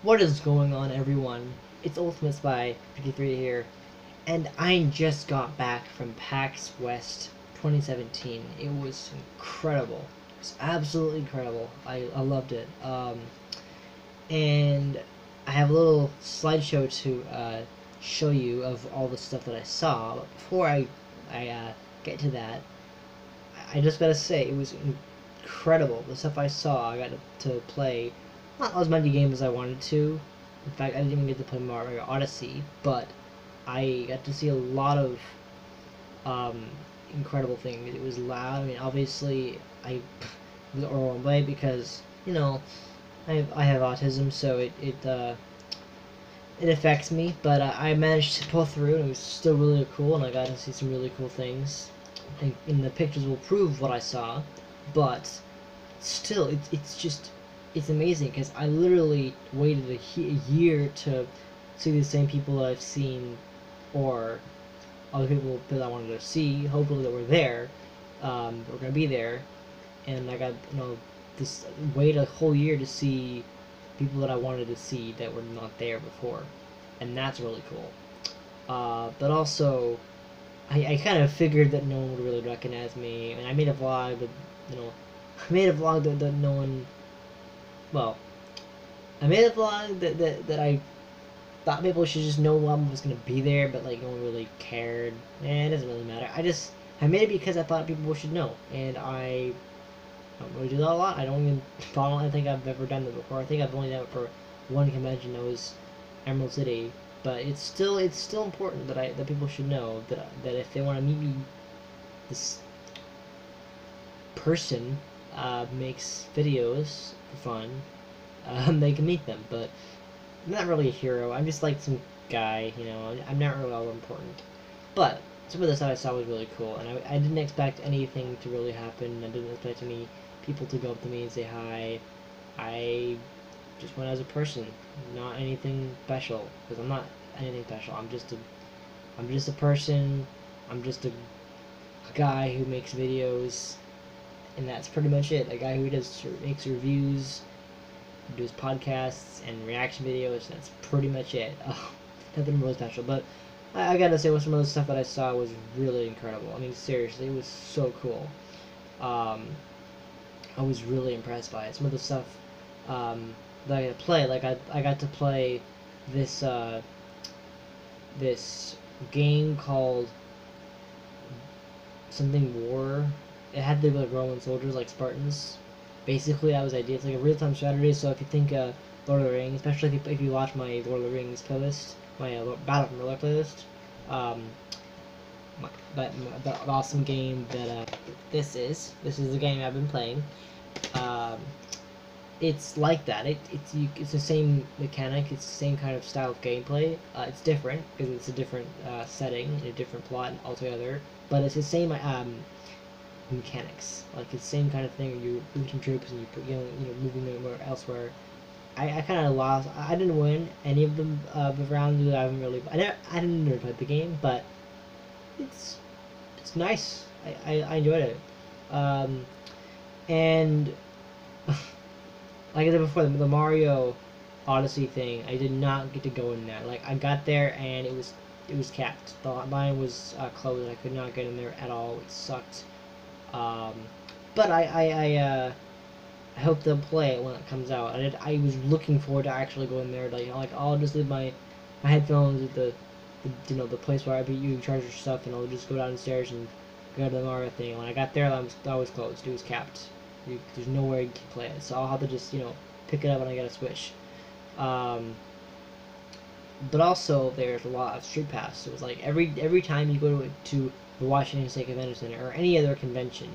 What is going on, everyone? It's Ultimate Spy 53 here, and I just got back from PAX West 2017. It was incredible. It was absolutely incredible. I loved it. And I have a little slideshow to show you of all the stuff that I saw. But before I get to that, I just gotta say it was incredible. The stuff I saw, I got to play not as many games as I wanted to. In fact, I didn't even get to play Mario Odyssey, but I got to see a lot of um, incredible things. It was loud. I mean, obviously, I was overwhelmed by it because I have autism, so it affects me. But I managed to pull through, and it was still really cool, and I got to see some really cool things. And the pictures will prove what I saw, but still, it's amazing because I literally waited a year to see the same people that I've seen, or other people that I wanted to see. Hopefully, that were there, were gonna be there, and I got this wait a whole year to see people that I wanted to see that were not there before, and that's really cool. But also, I kind of figured that no one would really recognize me, and I made a vlog that I made a vlog that no one. Well, I made a vlog that I thought people should just know I was gonna be there, but like no one really cared. It doesn't really matter. I made it because I thought people should know, and I don't really do that a lot. I don't even I don't think I've ever done that before. I think I've only done it for one convention. That was Emerald City, but it's still important that people should know that if they want to meet me, this person makes videos for fun. They can meet them, but I'm not really a hero. I'm just like some guy, I'm not really all important. But some of the stuff I saw was really cool, and I didn't expect anything to really happen. I didn't expect any people to go up to me and say hi. I just went as a person, not anything special, because I'm not anything special. I'm just a person. I'm just a guy who makes videos, and that's pretty much it. A guy who makes reviews, does podcasts and reaction videos. That's pretty much it. Nothing really special, but I gotta say, some of the stuff that I saw was really incredible. I mean, seriously, it was so cool. I was really impressed by it. Some of the stuff that I got to play, like I got to play this this game called something War. It had to be like Roman soldiers, like Spartans. Basically, that was the idea. It's like a real-time strategy. So if you think Lord of the Rings, especially if you watch my Lord of the Rings playlist, my Battle from Miller playlist, the awesome game that this is the game I've been playing. Um, it's like that. It's the same mechanic. It's the same kind of style of gameplay. It's different because it's a different setting, a different plot altogether. But it's the same mechanics. Like it's the same kind of thing. You move some troops and moving them elsewhere. I kind of lost. I didn't win any of the rounds. I haven't really. I didn't really play the game, but it's nice. I enjoyed it. And like I said before, the Mario Odyssey thing, I did not get to go in that. Like I got there and it was capped. The line was closed. I could not get in there at all. It sucked. But I hope they'll play it when it comes out. I was looking forward to actually going there. Like I'll just leave my headphones at the place where you charge your stuff, and I'll just go downstairs and go to the Mario thing. When I got there, that was closed. It was capped. There's nowhere you can play it, so I'll have to just pick it up when I get a Switch. But also there's a lot of Street Pass. So it was like every time you go to the Washington State Convention Center or any other convention,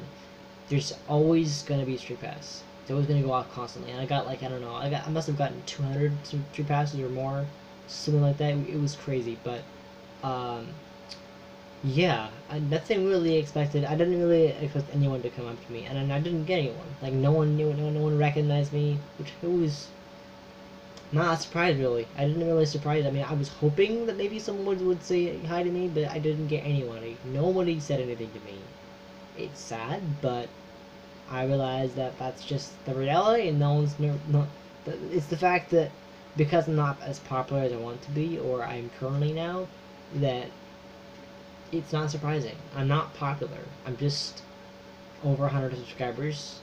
there's always gonna be a Street Pass. It's always gonna go off constantly. And I got like I don't know, I must have gotten 200 Street Passes or more, something like that. It was crazy, but yeah, nothing really expected. I didn't really expect anyone to come up to me, and I didn't get anyone. Like no one knew, no one recognized me, which it was not surprised really. I didn't really surprise. I mean, I was hoping that maybe someone would say hi to me, but I didn't get anyone. Nobody said anything to me. It's sad, but I realized that that's just the reality, and no one's not. It's the fact that because I'm not as popular as I want to be, or I'm currently now, that it's not surprising. I'm not popular. I'm just over 100 subscribers.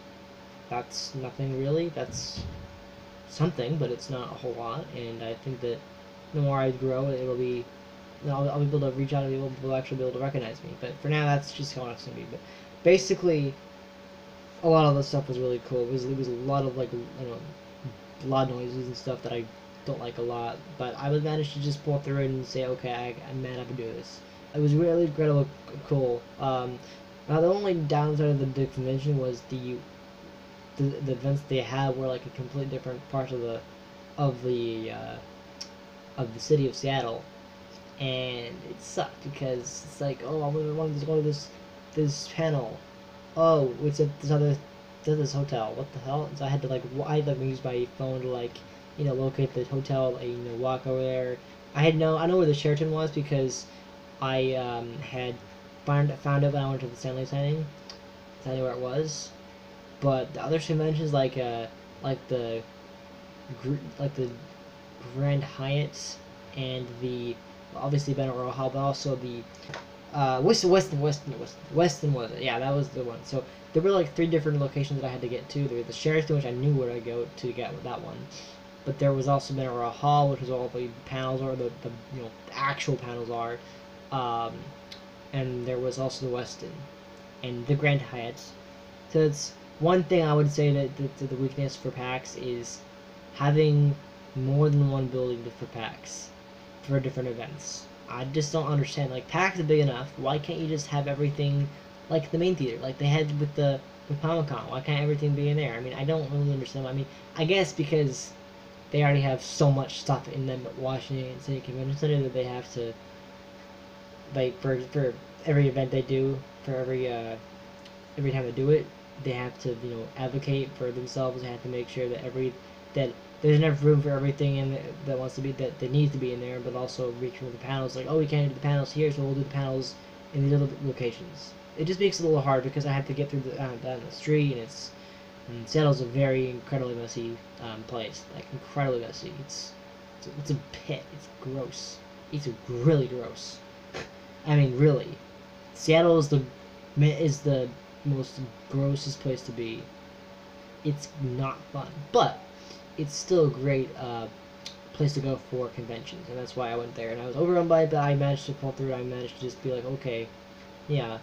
That's nothing really. That's something, but it's not a whole lot. And I think that the more I grow, it'll be, I'll be able to reach out to people who will actually be able to recognize me. But for now, that's just how it's gonna be. But basically, a lot of the stuff was really cool. It was a lot of, like, you know, blood noises and stuff that I don't like a lot. But I was managed to just pull through it and say, okay, I'm mad up to do this. It was really incredible, cool. Now the only downside of the convention was the events they had were like a completely different part of the of the city of Seattle, and it sucked because it's like, oh, I wanted to go to this panel. Oh, it's at this hotel. What the hell? So I had to I had to use my phone to, like, you know, locate the hotel and, you know, walk over there. I know where the Sheraton was because I had found it when I went to the Stanley signing. So I knew where it was. But the other conventions, like the Grand Hyatt and the, obviously, Bennett Royal Hall, but also the Weston was it? Yeah, that was the one. So there were like 3 different locations that I had to get to. There was the Sheraton, which I knew where to go to get that one. But there was also Bennett Royal Hall, which is all the panels, or the you know, the actual panels are. And there was also the Weston and the Grand Hyatt. So it's one thing I would say that the weakness for PAX is having more than one building for PAX for different events. I just don't understand. Like, PAX is big enough. Why can't you just have everything like the main theater, like they had with Comic-Con? Why can't everything be in there? I mean, I don't really understand. I mean, I guess because they already have so much stuff in them at Washington City Convention Center that they have to, like, for every event they do, for every time they do it, they have to, you know, advocate for themselves. They have to make sure that that there's enough room for everything in that wants to be, that needs to be in there, but also reach for the panels. Like, oh, we can't do the panels here, so we'll do the panels in these other locations. It just makes it a little hard because I have to get through down the street, and Seattle's a very incredibly messy place. Like, incredibly messy. It's a pit. It's gross. It's really gross. I mean, really. Seattle is the most grossest place to be. It's not fun, but it's still a great place to go for conventions, and that's why I went there. And I was overrun by it, but I managed to pull through it. I managed to just be like, okay, yeah.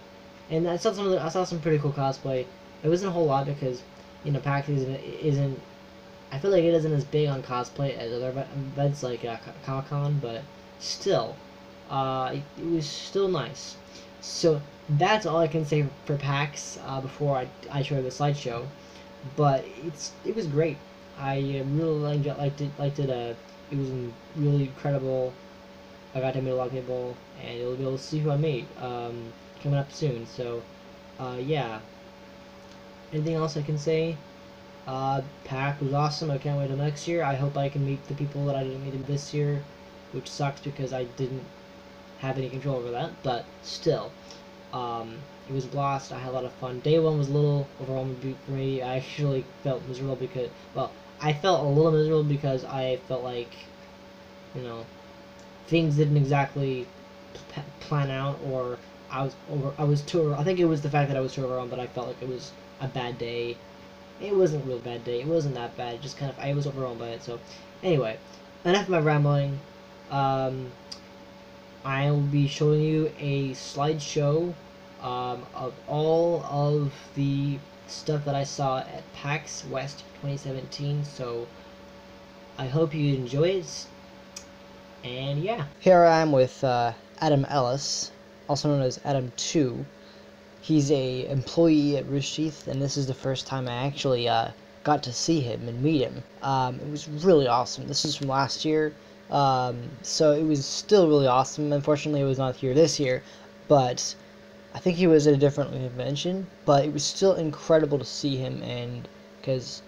And I saw some pretty cool cosplay. It wasn't a whole lot because, you know, PAX isn't. I feel like it isn't as big on cosplay as other events like Comic-Con, but still, it was still nice. So that's all I can say for PAX before I show the slideshow. But it was great. I really liked it. It was really incredible. I got to meet a lot of people, and you'll be able to see who I meet coming up soon. So, yeah. Anything else I can say? PAX was awesome. I can't wait till next year. I hope I can meet the people that I didn't meet this year, which sucks because I didn't have any control over that. But still, it was a blast. I had a lot of fun. Day 1 was a little overwhelming for me. I actually felt miserable because, well, I felt a little miserable because I felt like, you know, things didn't exactly plan out, or I was too. I think it was the fact that I was too overwhelmed, but I felt like it was a bad day. It wasn't a real bad day. It wasn't that bad. Just kind of, I was overwhelmed by it. So, anyway, enough of my rambling. I'll be showing you a slideshow of all of the stuff that I saw at PAX West 2017. So, I hope you enjoy it. And yeah. Here I am with Adam Ellis, also known as Adam 2. He's a employee at Rooster Teeth, and this is the first time I actually got to see him and meet him. It was really awesome. This is from last year, so it was still really awesome. Unfortunately, it was not here this year, but I think he was at a different convention. But it was still incredible to see him, and because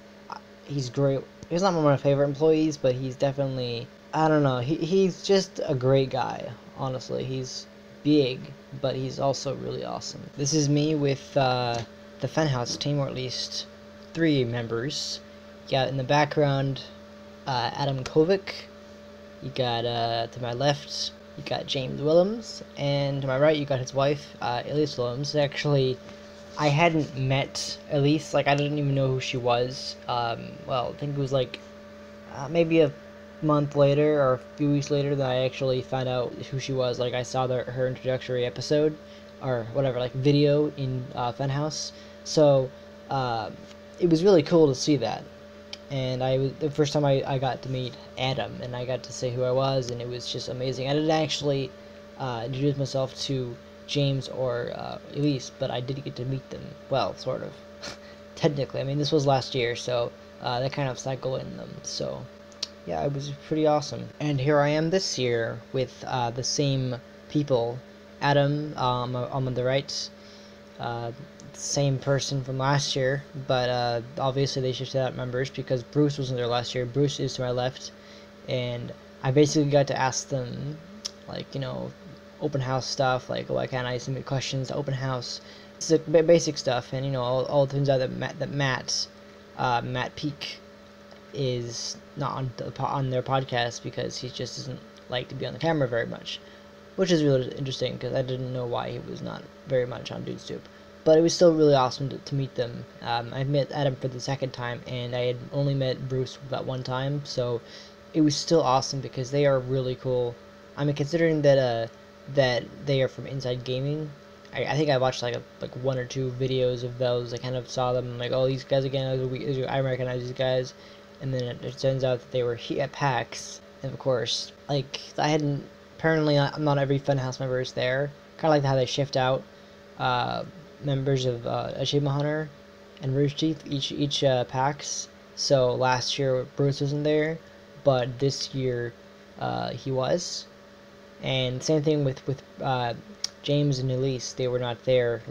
he's great. He's not one of my favorite employees, but he's definitely, I don't know, he's just a great guy, honestly. He's big, but he's also really awesome. This is me with the Funhouse team, or at least 3 members. Yeah, in the background, Adam Kovic. You got, to my left, you got James Willems, and to my right, you got his wife, Elise Willems. Actually, I hadn't met Elise, like, I didn't even know who she was. Well, I think it was, like, maybe a month later, or a few weeks later, that I actually found out who she was. Like, I saw her introductory episode, or whatever, like, video in, Funhouse. So, it was really cool to see that. And the first time I got to meet Adam, and I got to say who I was, and it was just amazing. I didn't actually introduce myself to James or Elise, but I did get to meet them. Well, sort of. Technically, I mean, this was last year, so that kind of cycle in them. So, yeah, it was pretty awesome. And here I am this year with the same people. Adam, on the right, same person from last year, but obviously they shifted out members because Bruce wasn't there last year. Bruce is to my left, and I basically got to ask them, like, open house stuff, like, why can't I submit questions to open house? It's like basic stuff, and all turns out that Matt Peak is not on their podcast because he just doesn't like to be on the camera very much, which is really interesting because I didn't know why he was not very much on DudeStube. But it was still really awesome to meet them. I met Adam for the second time, and I had only met Bruce that one time, so it was still awesome because they are really cool. I mean, considering that they are from Inside Gaming, I think I watched like one or two videos of those. I kind of saw them, like, oh, these guys again, I recognize these guys, and then it turns out that they were here at PAX, and of course, like, apparently not every Funhouse member is there. Kind of like how they shift out members of Achievement Hunter and Rooster Teeth each PAX. So last year Bruce wasn't there, but this year he was. And same thing with James and Elise. They were not there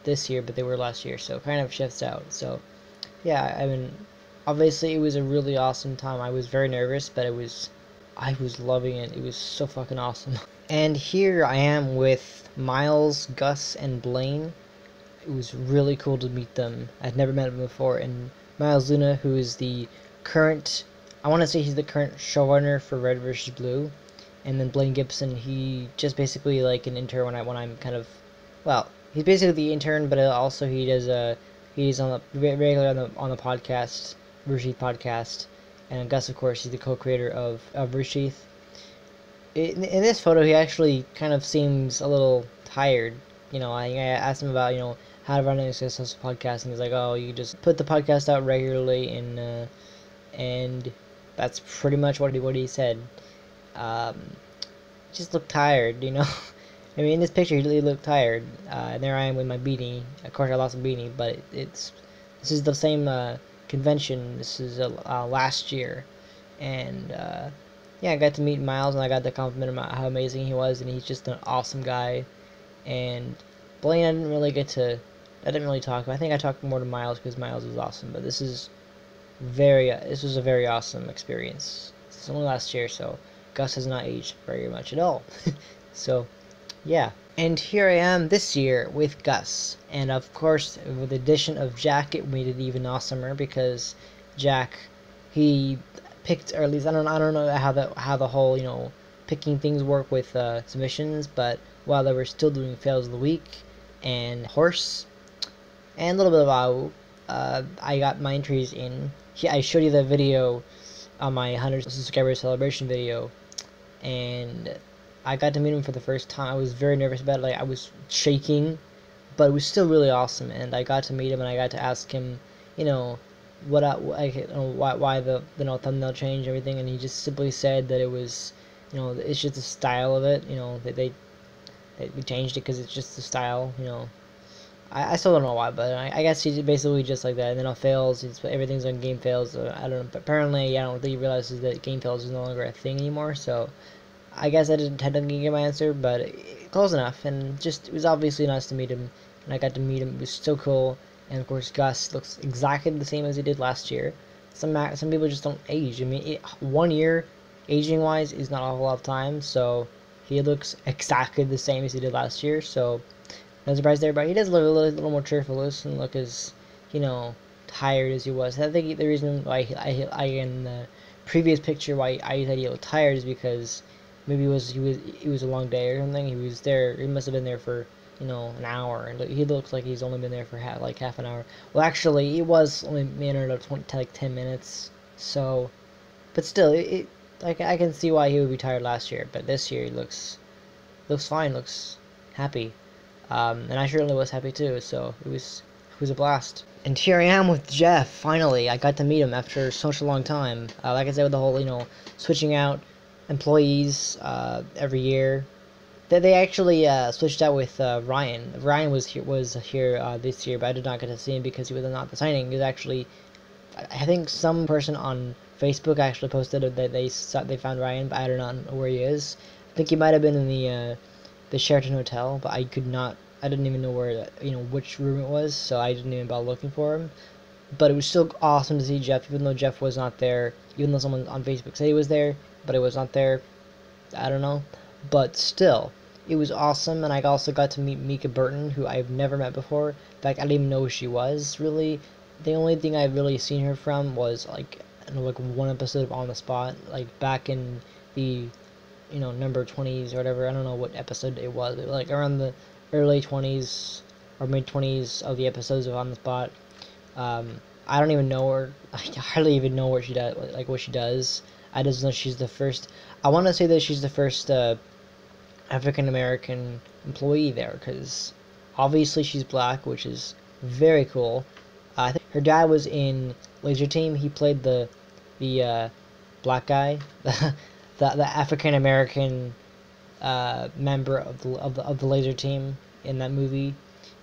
this year, but they were last year. So it kind of shifts out. So yeah, I mean, obviously it was a really awesome time. I was very nervous, but I was loving it. It was so fucking awesome. And here I am with Miles, Gus, and Blaine. It was really cool to meet them. I'd never met them before. And Miles Luna, who is the current, I want to say he's the current showrunner for Red vs. Blue. And then Blaine Gibson, he just basically like an intern when I'm kind of, well, he's basically the intern, but also he does he's on the regular on the podcast, Rooster Teeth podcast. And Gus, of course, he's the co-creator of Rooster Teeth. In this photo, he actually kind of seems a little tired. I asked him about, how to run a successful podcast, and he's like, oh, you just put the podcast out regularly, and that's pretty much what he said. Just looked tired, I mean, in this picture, he looked tired. And there I am with my beanie. Of course, I lost a beanie, but this is the same convention. This is last year, and yeah, I got to meet Miles, and I got the compliment about how amazing he was, and he's just an awesome guy. And Blaine, I didn't really talk. I think I talked more to Miles because Miles was awesome. But this was a very awesome experience. This is only last year, so Gus has not aged very much at all. So, yeah. And here I am this year with Gus, and of course, with the addition of Jack, it made it even awesomer because Jack, he picked, or at least I don't know how the whole picking things work with submissions, but while they were still doing fails of the week and horse and a little bit of AU, I got my entries in. I showed you the video on my 100 subscriber celebration video, and I got to meet him for the first time. I was very nervous about it. Like, I was shaking, but it was still really awesome. And I got to meet him, and I got to ask him, why the thumbnail change and everything. And he just simply said that it was, it's just the style of it. We changed it because it's just the style. I still don't know why, but I guess he's basically just like that. And then on fails, everything's on game fails. I don't know. But apparently, I don't think he realizes that game fails is no longer a thing anymore. So I guess I didn't technically get my answer, but close enough. And just, it was obviously nice to meet him, and I got to meet him. It was so cool. And of course, Gus looks exactly the same as he did last year. Some people just don't age. I mean, 1 year aging wise is not a whole lot of time, so he looks exactly the same as he did last year. So no surprise there, but he does look a little more cheerful. Doesn't look as tired as he was. I think the reason why I can previous picture why I said he looked tired is because maybe it was a long day or something. He was there. He must have been there for, you know, an hour, and he looks like he's only been there for half an hour. Well, actually, it was only mannered of 10 minutes. So, but still, like I can see why he would be tired last year, but this year he looks fine, looks happy, and I certainly was happy too. So it was a blast. And here I am with Jeff. Finally, I got to meet him after such a long time. Like I said, with the whole, you know, switching out employees every year. They actually switched out with Ryan. Ryan was here this year, but I did not get to see him because he was not the signing. He was actually, I think some person on Facebook actually posted that they found Ryan, but I do not know where he is. I think he might have been in the Sheraton Hotel, but I didn't even know where, you know, which room it was, so I didn't even bother looking for him. But it was still awesome to see Jeff, even though Jeff was not there, even though someone on Facebook said he was there, but he was not there. I don't know. But still, it was awesome, and I also got to meet Mika Burton, who I've never met before. In fact, I didn't even know who she was, really. The only thing I've really seen her from was, like, I don't know, like one episode of On the Spot, like back in the, you know, number 20s or whatever. I don't know what episode it was, but like around the early 20s or mid 20s of the episodes of On the Spot. I don't even know her. I hardly even know what she does. Like what she does. I just know she's the first. I want to say that she's the first African American employee there, because obviously she's black, which is very cool. I think her dad was in Laser Team. He played the black guy, the African American member of the Laser Team in that movie,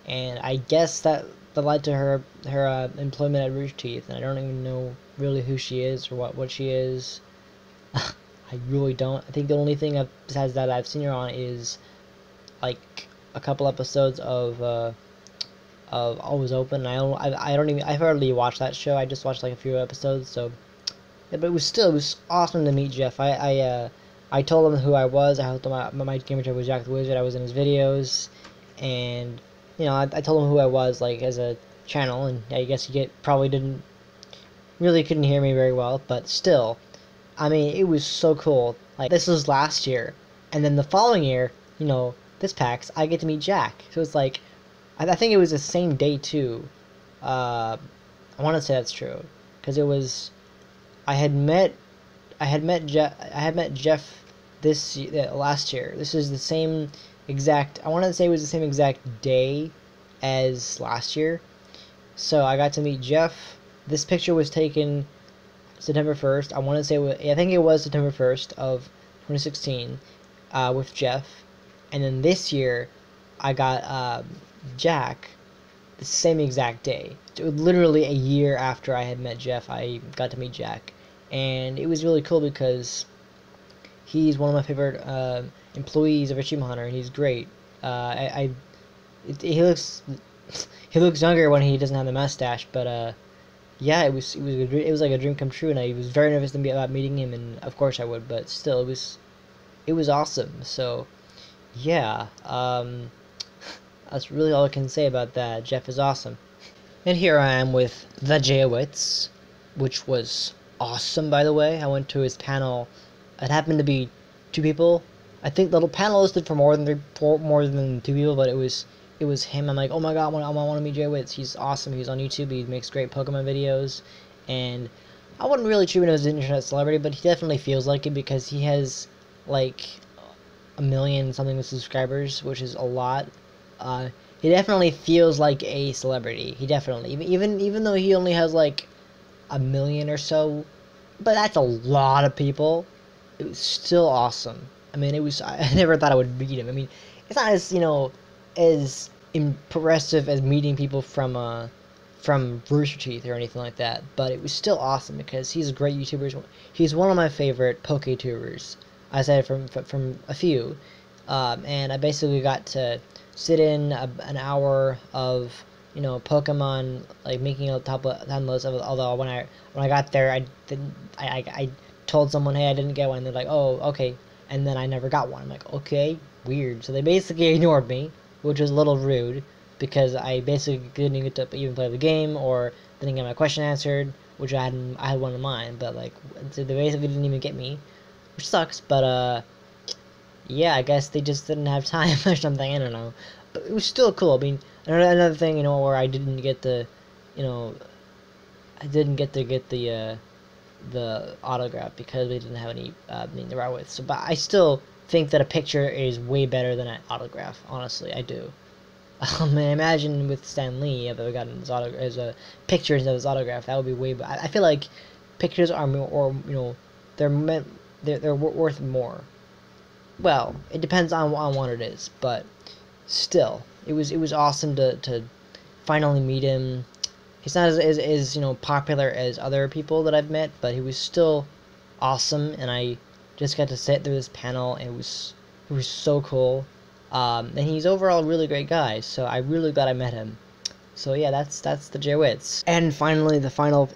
and I guess that led to her employment at Rooster Teeth, and I don't even know really who she is or what she is. I really don't. I think the only thing besides that I've seen her on is like a couple episodes of Always Open. I don't even, I hardly watched that show. I just watched like a few episodes. So, yeah, but it was awesome to meet Jeff. I told him who I was. I told him my gamer tag was Jack the Wizard. I was in his videos, and you know, I told him who I was, like, as a channel, and I guess he probably couldn't hear me very well, but still, I mean, it was so cool. Like, this was last year, and then the following year, you know, this PAX, I get to meet Jack. So it's like, I think it was the same day too. I want to say that's true, because it was, I had met Jeff last year. This is the same exact, I want to say it was the same exact day as last year. So I got to meet Jeff. This picture was taken September 1st. I think it was September 1st of 2016 with Jeff. And then this year I got Jack the same exact day. So literally a year after I had met Jeff, I got to meet Jack. And it was really cool because he's one of my favorite employees of Achievement Hunter, and he's great. He looks younger when he doesn't have the mustache, but yeah, it was like a dream come true, and I was very nervous about meeting him, and of course I would, but still, it was awesome. So yeah, that's really all I can say about that. Jeff is awesome. And here I am with the Jayowitz, which was awesome, by the way. I went to his panel. It happened to be 2 people. I think the panel listed for more than 2 people, but it was him. I'm like, oh my god, I want to meet Jayowitz. He's awesome. He's on YouTube. He makes great Pokemon videos, and I wouldn't really treat him as an internet celebrity, but he definitely feels like it because he has like 1 million something subscribers, which is a lot. He definitely feels like a celebrity. He definitely, even though he only has like 1 million or so, but that's a lot of people. It was still awesome. I mean, I never thought I would meet him. I mean, it's not as, you know, as impressive as meeting people from Rooster Teeth or anything like that, but it was still awesome because he's a great YouTuber. He's one of my favorite PokeTubers. I said from a few, and I basically got to sit in an hour of, you know, Pokemon, like making a top 10 list. Although when I got there, I told someone, hey, I didn't get one, and they're like, oh, okay, and then I never got one. I'm like, okay, weird. So they basically ignored me, which was a little rude, because I basically didn't get to even play the game, or didn't get my question answered, which I had one in mind, but like they basically didn't even get me, which sucks. But yeah, I guess they just didn't have time or something. I don't know, but it was still cool. I mean, another thing, you know, where I didn't get the, you know, I didn't get to get the autograph because we didn't have any to ride with. So, but I still think that a picture is way better than an autograph. Honestly, I do. And imagine with Stan Lee, if I gotten his autograph as a picture instead of his autograph, that would be way. But I feel like pictures are more, or you know, they're worth more. Well, it depends on what it is, but still, it was awesome to finally meet him. He's not as you know, popular as other people that I've met, but he was still awesome, and I just got to sit through this panel, and it was so cool. And he's overall a really great guy, so I'm really glad I met him. So yeah, that's the Jay-Witz. And finally, the final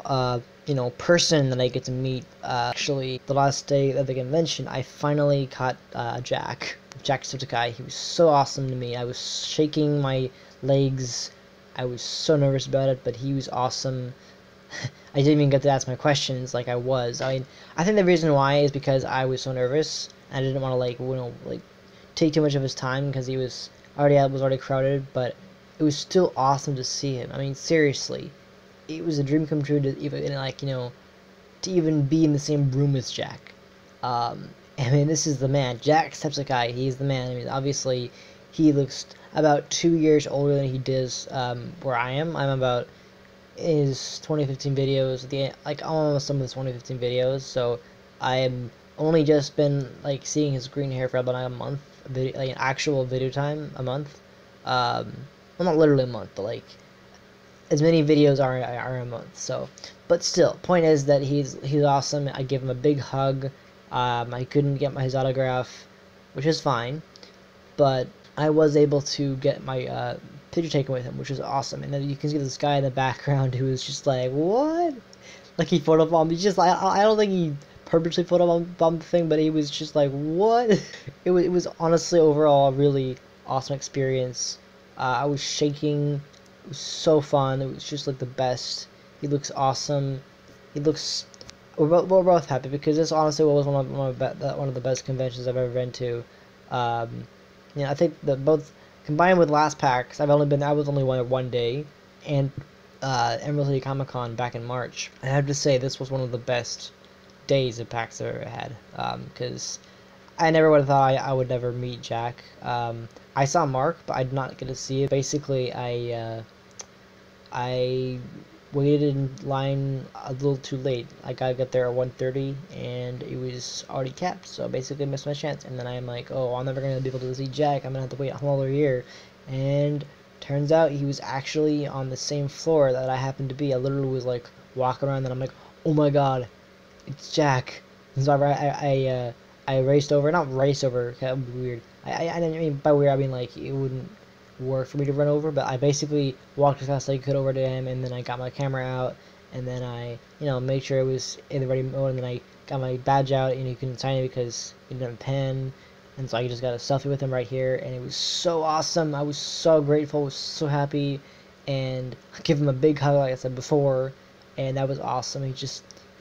you know, person that I get to meet, actually the last day of the convention, I finally caught Jacksepticeye. He was so awesome to me. I was shaking my legs. I was so nervous about it, but he was awesome. I didn't even get to ask my questions like I was. I mean, I think the reason why is because I was so nervous. I didn't want to like, you know, like take too much of his time because he was already crowded. But it was still awesome to see him. I mean, seriously, it was a dream come true to even, like, you know, to even be in the same room as Jack. I mean, this is the man, Jacksepticeye. He's the man. I mean, obviously, he looks about 2 years older than he does where I am. I'm about his 2015 videos, like almost some of his 2015 videos. So I am only just been like seeing his green hair for about a month, like an actual video time a month. Well, not literally a month, but like as many videos are a month. So, but still, point is that he's awesome. I give him a big hug. I couldn't get his autograph, which is fine, but I was able to get my picture taken with him, which is awesome. And then you can see this guy in the background who was just like, what? Like he photobombed. He just, I don't think he purposely photobombed the thing, but he was just like, what? It was honestly overall a really awesome experience. I was shaking. It was so fun. It was just like the best. He looks awesome. He looks. We're both happy because this honestly was one of the best conventions I've ever been to. You know, I think that both combined with last PAX, I was only one day, and Emerald City Comic Con back in March. I have to say this was one of the best days of PAX I've ever had, because I never would have thought I would never meet Jack. I saw Mark, but I did not get to see it. Basically, I waited in line a little too late. I got there at 1:30, and it was already capped, so I basically missed my chance. And then I'm like, oh, I'm never going to be able to see Jack. I'm going to have to wait a whole other year. And turns out he was actually on the same floor that I happened to be. I literally was like walking around, and I'm like, oh my god, it's Jack. And so I raced over, not race over, that would be weird. I didn't mean by weird, I mean like it wouldn't work for me to run over, but I basically walked as fast as I could over to him, and then I got my camera out, and then I, you know, made sure it was in the ready mode, and then I got my badge out, and you couldn't sign it because he didn't have a pen, and so I just got a selfie with him right here, and it was so awesome. I was so grateful, was so happy, and I give him a big hug like I said before, and that was awesome.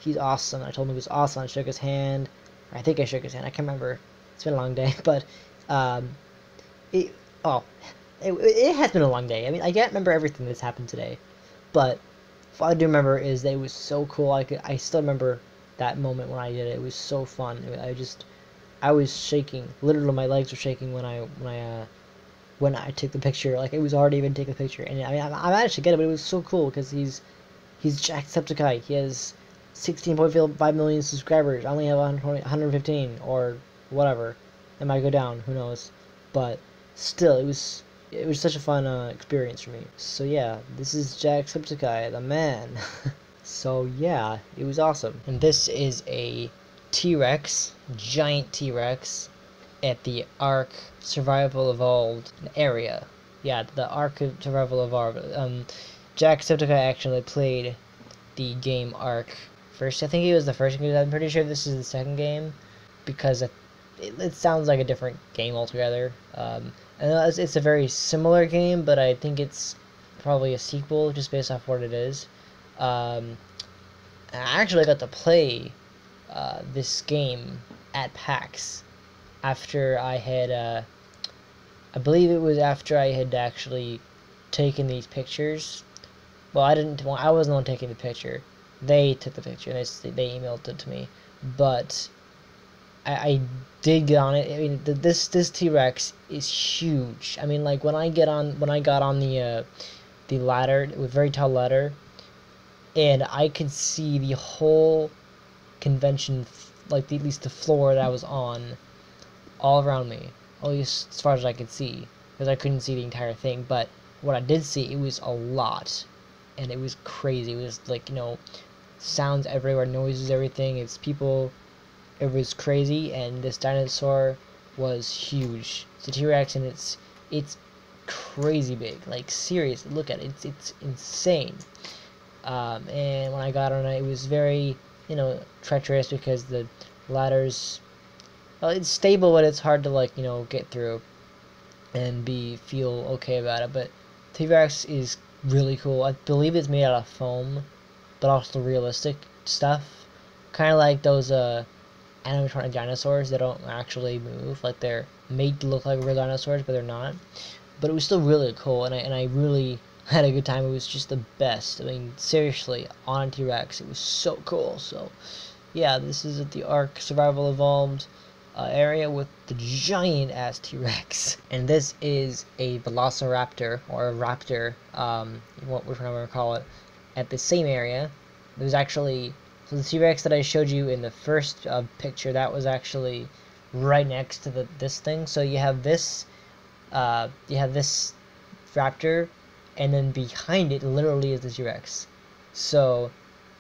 He's awesome. I told him he was awesome. I shook his hand, or I think I shook his hand. I can't remember. It's been a long day, but it has been a long day. I mean, I can't remember everything that's happened today, but what I do remember is that it was so cool. I still remember that moment when I did it. It was so fun. I was shaking. Literally, my legs were shaking when I took the picture. Like it was already even taking the picture, and I mean, I managed to get it, but it was so cool because he's Jacksepticeye. He has 16.5 million subscribers. I only have 115 or whatever. It might go down. Who knows? But still, it was such a fun experience for me. So yeah, this is Jacksepticeye, the man. So yeah, it was awesome. And this is a T-Rex, giant T-Rex, at the Ark Survival Evolved area. Yeah, the Ark Survival Evolved. Jacksepticeye actually played the game Ark first. I think it was the first game. I'm pretty sure this is the second game, because it sounds like a different game altogether. I know it's a very similar game, but I think it's probably a sequel just based off what it is. And I actually got to play this game at PAX after I had, I believe it was after I had actually taken these pictures. Well, I wasn't the one taking the picture. They took the picture and they emailed it to me. But I did get on it. I mean, this T-Rex is huge. I mean, like when I got on the ladder, it was a very tall ladder, and I could see the whole convention, like at least the floor that I was on, all around me, at least as far as I could see, because I couldn't see the entire thing. But what I did see, it was a lot, and it was crazy. It was like, sounds everywhere, noises, everything. It's people. It was crazy, and this dinosaur was huge. It's a T-Rex, and it's crazy big. Like, seriously, look at it. It's insane. And when I got on it, it was very, treacherous because the ladders. Well, it's stable, but it's hard to get through and feel okay about it. But T-Rex is really cool. I believe it's made out of foam, but also realistic stuff. Kind of like those animatronic dinosaurs that don't actually move. Like, they're made to look like real dinosaurs, but they're not. But it was still really cool, and I really had a good time. It was just the best. I mean, seriously, on a T-Rex, it was so cool. So, yeah, this is at the Ark Survival Evolved area with the giant ass T-Rex. And this is a Velociraptor, or a raptor, whichever you want to call it, at the same area. There's actually, so the T-Rex that I showed you in the first picture, that was actually right next to this thing. So you have this raptor, and then behind it literally is the T-Rex. So,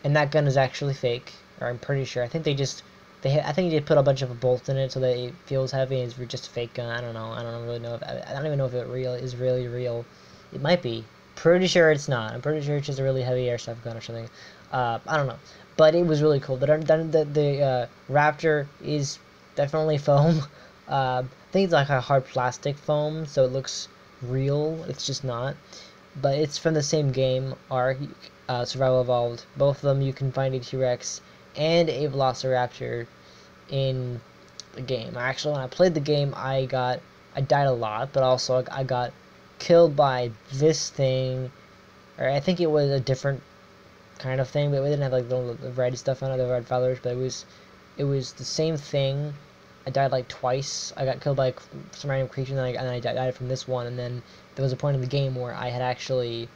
and that gun is actually fake, or I'm pretty sure. I think I think they put a bunch of bolts in it so that it feels heavy. And it's just a fake gun. I don't know. I don't really know. I don't even know if it is really real. It might be. Pretty sure it's not. I'm pretty sure it's just a really heavy airsoft gun or something. I don't know. But it was really cool. The Raptor is definitely foam. I think it's like a hard plastic foam, so it looks real. It's just not. But it's from the same game, Ark Survival Evolved. Both of them, you can find a T-Rex and a Velociraptor in the game. Actually, when I played the game, I died a lot, but also I got killed by this thing, or I think it was a different kind of thing, but we didn't have like the red stuff on it, the red feathers, but it was the same thing. I died like twice. I got killed by some random creature, and then I died from this one, and then there was a point in the game where I had actually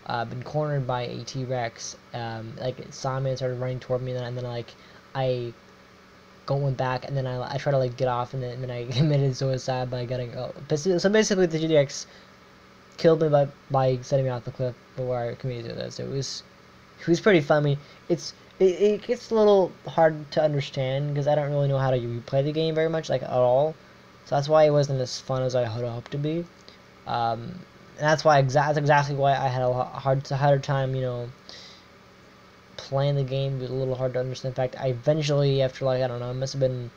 been cornered by a T-Rex. Like, it saw me and started running toward me, and then like I went back, and then I tried to like get off, and then I committed suicide by getting. So basically, the T-Rex killed me by setting me off the cliff before I committed suicide. So it was pretty fun. I mean, it gets a little hard to understand because I don't really know how to replay the game very much, like at all. So that's why it wasn't as fun as I had hoped to be. And that's exactly why I had a harder time, playing the game. It was a little hard to understand. In fact, I eventually, after like, I don't know, it must have been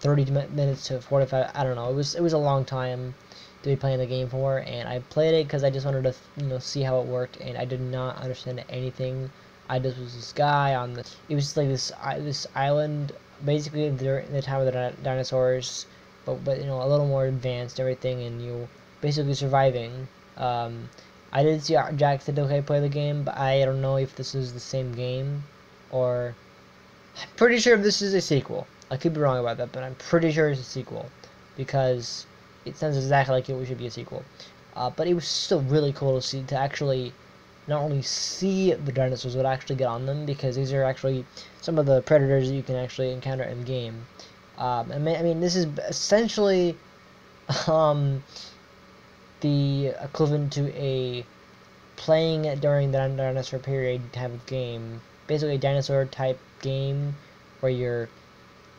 30 minutes to 45. I don't know. It was a long time to be playing the game for, and I played it because I just wanted to see how it worked, and I did not understand anything. I just was this guy on the. It was like this island, basically during the time of the dinosaurs, but a little more advanced everything, and basically surviving. I did see Jack said okay play the game, but I don't know if this is the same game, or I'm pretty sure this is a sequel. I could be wrong about that, but I'm pretty sure it's a sequel because it sounds exactly like it should be a sequel. But it was still really cool to actually not only see the dinosaurs, but actually get on them, because these are actually some of the predators that you can actually encounter in game. I mean, this is essentially the equivalent to a playing during the dinosaur period type of game. Basically a dinosaur type game where you're,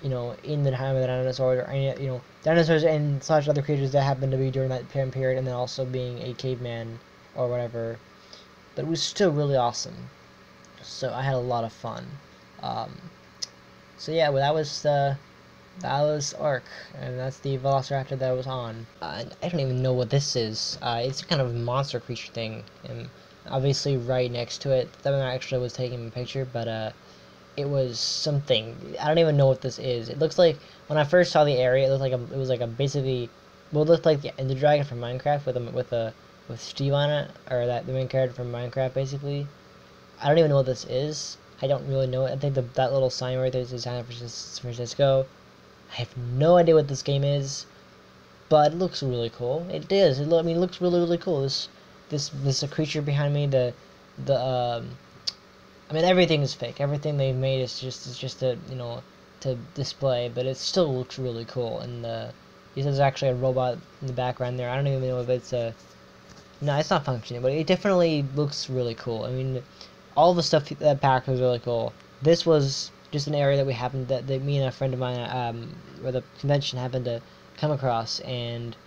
in the time of the dinosaurs, or any, dinosaurs and such other creatures that happen to be during that time period, and then also being a caveman or whatever. But it was still really awesome. So I had a lot of fun. So yeah, well, that was Ark, and that's the Velociraptor that I was on. I don't even know what this is. It's kind of a monster creature thing, and obviously right next to it, that one actually was taking a picture, but it was something. I don't even know what this is. It looks like, when I first saw the area, it looked like it was like a basically, well, it looked like the Ender Dragon from Minecraft with Steve on it, or that the main character from Minecraft basically. I don't even know what this is. I don't really know it. I think that little sign right there says San Francisco. I have no idea what this game is, but it looks really cool. It is. I mean, it looks really cool. This creature behind me. The I mean, everything is fake. Everything they've made is just a, you know, to display, but it still looks really cool. And there's actually a robot in the background there. I don't even know if it's a, no, it's not functioning, but it definitely looks really cool. I mean, all the stuff that PAX was really cool. This was just an area that we happened that me and a friend of mine, where the convention happened to come across, and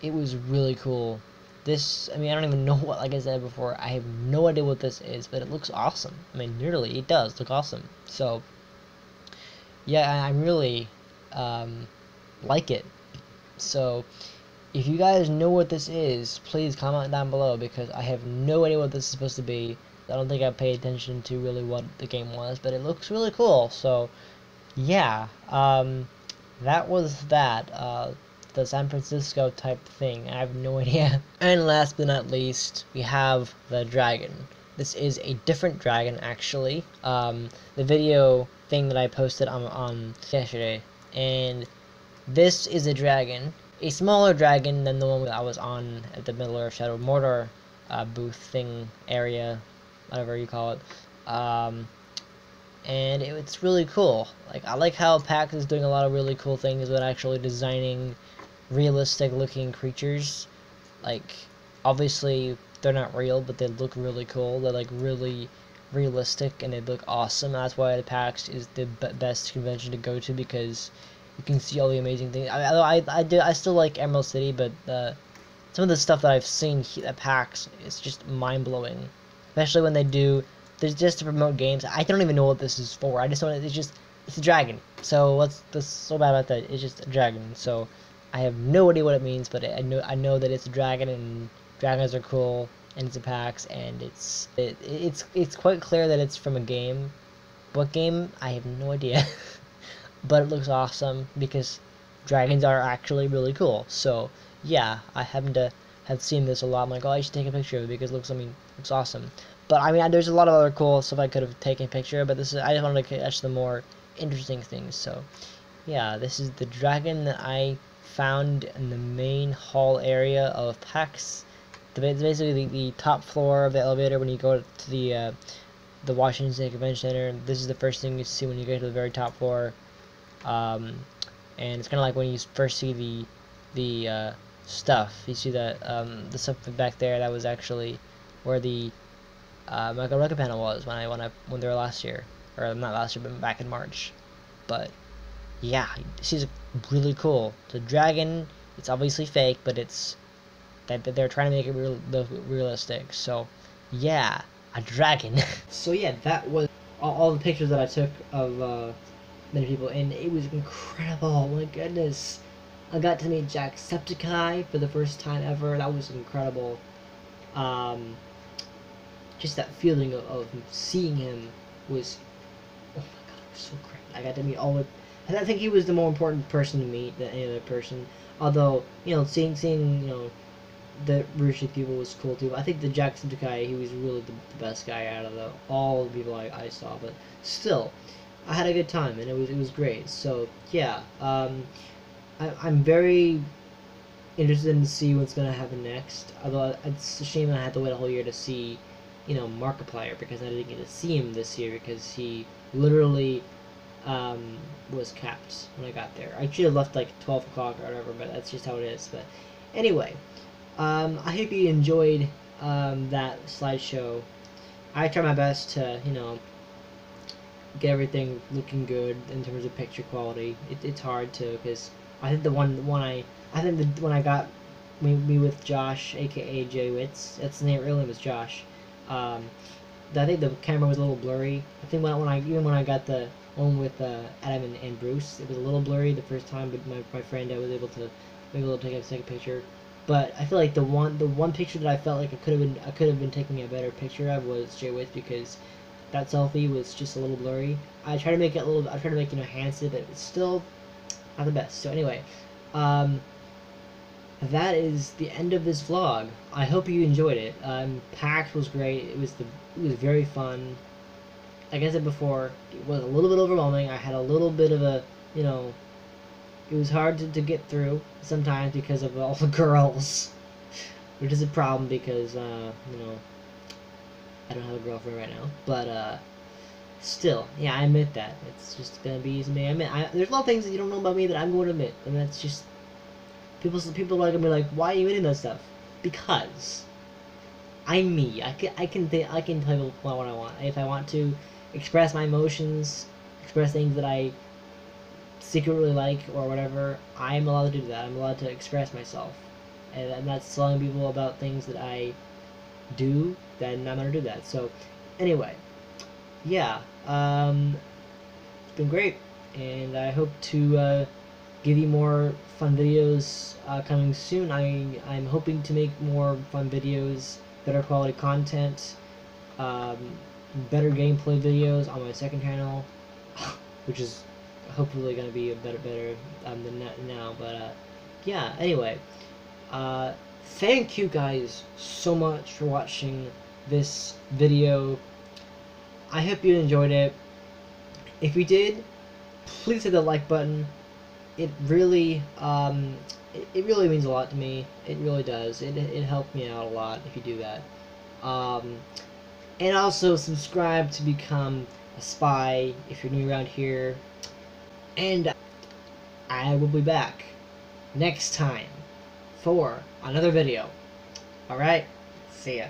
it was really cool. This, I mean, I don't even know what, like I said before, I have no idea what this is, but it looks awesome. I mean, literally, it does look awesome. So, yeah, I really like it. So, if you guys know what this is, please comment down below, because I have no idea what this is supposed to be. I don't think I paid attention to really what the game was, but it looks really cool. So, yeah, that was that. The San Francisco type thing. I have no idea. And last but not least, we have the dragon. This is a different dragon, actually. The video thing that I posted on yesterday, and this is a dragon, a smaller dragon than the one that I was on at the Middle Earth Shadow Mordor booth thing area, whatever you call it. And it's really cool. Like, I like how PAX is doing a lot of really cool things with actually designing realistic looking creatures. Like, obviously they're not real, but they look really cool. They're like really realistic and they look awesome. That's why the PAX is the best convention to go to, because you can see all the amazing things. I still like Emerald City, but some of the stuff that I've seen at PAX is just mind-blowing. Especially when there's just to promote games. I don't even know what this is for. I just want it's a dragon. So what's so bad about that? It's just a dragon. So I have no idea what it means, but I know that it's a dragon, and dragons are cool, and it's a PAX, and it's quite clear that it's from a game. What game? I have no idea. But it looks awesome, because dragons are actually really cool. So yeah, I happen to have seen this a lot. I'm like, oh, I should take a picture of it, because it looks awesome. But I mean, there's a lot of other cool stuff I could have taken a picture of, but I just wanted to catch the more interesting things. So yeah, this is the dragon that I found in the main hall area of PAX. It's basically the top floor of the elevator when you go to the Washington State Convention Center. This is the first thing you see when you get to the very top floor. And it's kind of like when you first see the stuff. You see that the stuff back there. That was actually where the Michael Rucker panel was when they were last year, or not last year, but back in March. But yeah, this is really cool. The dragon, it's obviously fake, but they're trying to make it realistic. So yeah, a dragon. So yeah, that was all the pictures that I took of many people, and it was incredible. Oh my goodness, I got to meet Jacksepticeye for the first time ever. That was incredible. Just that feeling of seeing him was, oh my god, it was so great. I got to meet all the, and I think he was the more important person to meet than any other person. Although, you know, seeing you know, the Rushi people was cool too. I think the Jacksepticeye, he was really the best guy out of all the people I saw. But still, I had a good time, and it was great. So yeah, I'm very interested in to see what's gonna happen next. Although it's a shame I had to wait a whole year to see, you know, Markiplier, because I didn't get to see him this year because he literally was capped when I got there. I should have left like 12 o'clock or whatever, but that's just how it is. But anyway, I hope you enjoyed that slideshow. I tried my best to, you know, get everything looking good in terms of picture quality. It's hard to, because I think the one I got me with Josh, aka Jay Witz, that's the name, real name was Josh. I think the camera was a little blurry. I think when I got the one with Adam and Bruce, it was a little blurry the first time, but my friend, I was able to take a second picture. But I feel like the one picture that I felt like I could have been taking a better picture of was Jay Witz, because that selfie was just a little blurry. I try to make it a little. I try to make enhance it, but it's still not the best. So anyway, that is the end of this vlog. I hope you enjoyed it. PAX was great. It was very fun. Like I said before, it was a little bit overwhelming. I had a little bit of a, you know, it was hard to get through sometimes because of all the girls, which is a problem because, you know, I don't have a girlfriend right now. But, still, yeah, I admit that. It's just gonna be easy. There's a lot of things that you don't know about me that I'm going to admit, and that's just, people are gonna be like, why are you admitting that stuff? Because I'm me. I can tell people what I want. If I want to express my emotions, express things that I secretly like or whatever, I'm allowed to do that. I'm allowed to express myself, and I'm not telling people about things that I do. Then I'm gonna do that. So, anyway, yeah, it's been great, and I hope to give you more fun videos coming soon. I'm hoping to make more fun videos, better quality content, um, better gameplay videos on my second channel, which is hopefully going to be a better than now. But yeah, anyway, thank you guys so much for watching this video. I hope you enjoyed it. If you did, please hit the like button. It really it really means a lot to me. It really does. It helped me out a lot if you do that. And also subscribe to become a spy if you're new around here. And I will be back next time for another video. Alright? See ya.